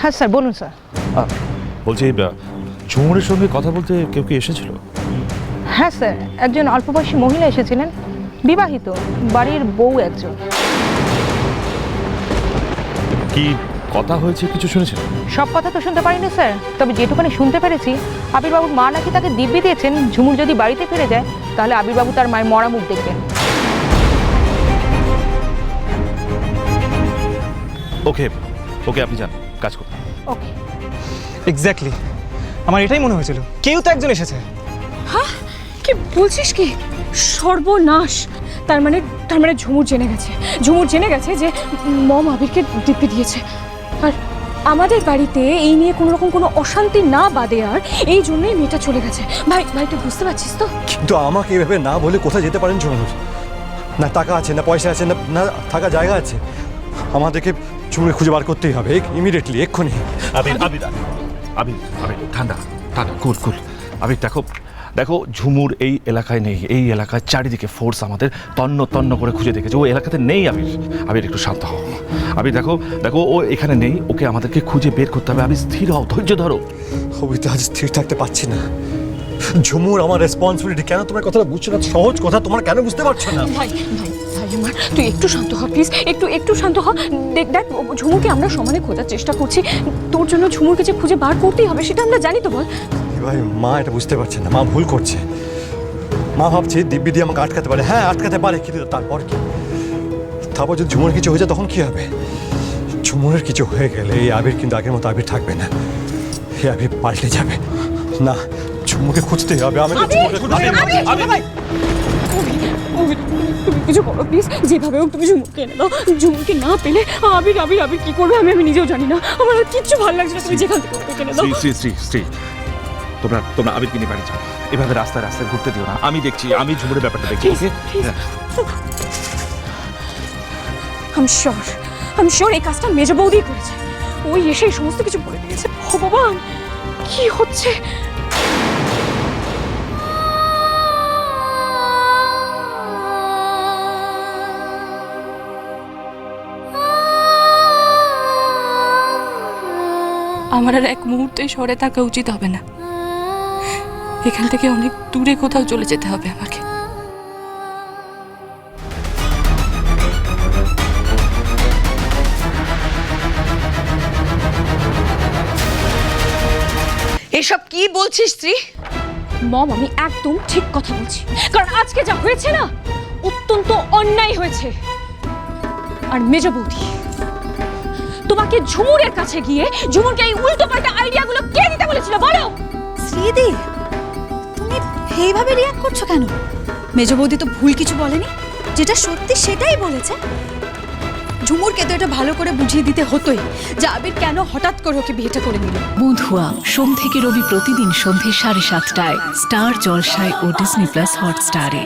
হ্যাঁ স্যার, বলুন স্যার। বলছি ঝুমুরের সঙ্গে কথা বলতে কেউ কি এসেছিল? হ্যাঁ স্যার, একজন অল্পবয়সী মহিলা এসেছিলেন, বিবাহিত, বাড়ির বউ একজন। কি কথা হয়েছে কিছু শুনেছেন? সব কথা তো শুনতে পারিনি স্যার, তবে যেটুখানি শুনতে পেরেছি আবিরবাবুর মা নাকি তাকে দিব্যি দিয়েছেন ঝুমুর যদি বাড়িতে ফিরে যায় তাহলে আবিরবাবু তার মায়ের মরা মুখ দেখবেন। ওকে ওকে, আপনি যান, কাজ করুন। ওকে। এক্স্যাক্টলি, আমার এটাই মনে হয়েছিল কেউ তো একজন এসেছে। হ্যাঁ, কি বলছিস কি? সর্বনাশ! তার মানে ঝুমুর জেনে গেছে যে মম আবিরকে দিব্যি দিয়েছে। আর আমাদের বাড়িতে এই নিয়ে কোনো অশান্তি না বাদে আর এই জন্যই মেয়েটা চলে গেছে। ভাই তুই বুঝতে পারছিস তো? কিন্তু আমাকে এভাবে না বলে কোথায় যেতে পারেন ঝুমুর? না টাকা আছে, না পয়সা আছে, না থাকা জায়গা আছে। আমাদেরকে ঝুমুরে খুঁজে বার করতেই হবে ইমিডিয়েটলি, এক্ষুনি। আবির আবির আবির আবির ঠান্ডা ঠান্ডা, কুল কুল। আবির দেখো ঝুমুর এই এলাকায় নেই, এই এলাকায় চারিদিকে ফোর্স আমাদের তন্ন করে খুঁজে দেখেছে, ও এলাকাতে নেই। আবির একটু শান্ত হও। আবির দেখো ও এখানে নেই, ওকে আমাদেরকে খুঁজে বের করতে হবে। আবির স্থির হও, ধৈর্য ধরো। আমি তো আজ স্থির থাকতে পারছি না। ঝুমুর আমার রেসপন্সিবিলিটি। কেন তোমার কথাটা বুঝছো না? সহজ কথা তোমরা কেন বুঝতে পারছো না? ভাই আমার, তুই একটু শান্ত হ প্লিজ, একটু শান্ত হ। দেখ ঝুমুরকে আমরা সমানে খোঁজার চেষ্টা করছি, তোর জন্য ঝুমুরকে যে খুঁজে বার করতেই হবে সেটা আমরা জানি তো, বল। ভাই মা এটা বুঝতে পারছে না, মা ভুল করছে। মা ভাবছে দিব্যি দিয়ে আমাকে আটকাতে পারে। হ্যাঁ আটকাতে পারে, কিন্তু তারপর কি? তারপর যদি ঝুমুরের কিছু হয়ে যায় তখন কি হবে? ঝুমুরের কিছু হয়ে গেলে এই আবির কিন্তু আগের মতো আবির থাকবে না, এই আবির পাল্টে যাবে। না, ঝুমুরকে খুঁজতেই হবে। তুমি কিছু করো প্লিজ, যেভাবে হোক তুমি ঝুমুরকে এনে দাও। ঝুমুরকে না পেলে আবির কি করবে আমি নিজেও জানি না। আমার আর কিচ্ছু ভালো লাগছে না, তুমি যেখান থেকে ওকে এনে দাও। শ্রী তোমরা আবিরকে নিয়ে বাড়ি যাও। এভাবে রাস্তায় ঘুরতে দিও না। আমি দেখছি, আমি ঝুমুরের ব্যাপারটা দেখছি। ওকে, আমি শিওর এই কাজটা মেজ বৌদি করেছে। ওই এসে সমস্ত কিছু বলে দিয়েছে। ভগবান, কি হচ্ছে? আমার আর এক মুহূর্তে শহরে থাকা উচিত হবে না, এখান থেকে অনেক দূরে কোথাও চলে যেতে হবে আমাকে। এসব কি বলছিস তুই? মম, আমি একদম ঠিক কথা বলছি, কারণ আজকে যা হয়েছে না, অত্যন্ত অন্যায় হয়েছে। আর মেজ বৌদি, তোমাকে ঝুমুরের কাছে গিয়ে ঝুমুরকে এই উল্টোপাল্টা আইডিয়াগুলো কে দিতে বলেছিল বলো? শ্রীদি, তুমি এইভাবে রিয়াক্ট করছো কেন? মেজ বৌদি তো ভুল কিছু বলেনি, যেটা সত্যি সেটাই বলেছে। ঝুমুরকে তো এটা ভালো করে বুঝিয়ে দিতে হতোই যে আবির কেন হঠাৎ করে ওকে বিয়েটা করে নিল। বধুয়া সোম থেকে রবি প্রতিদিন সন্ধ্যে 7:30টায় স্টার জলসায় ও ডিজনি প্লাস হটস্টারে।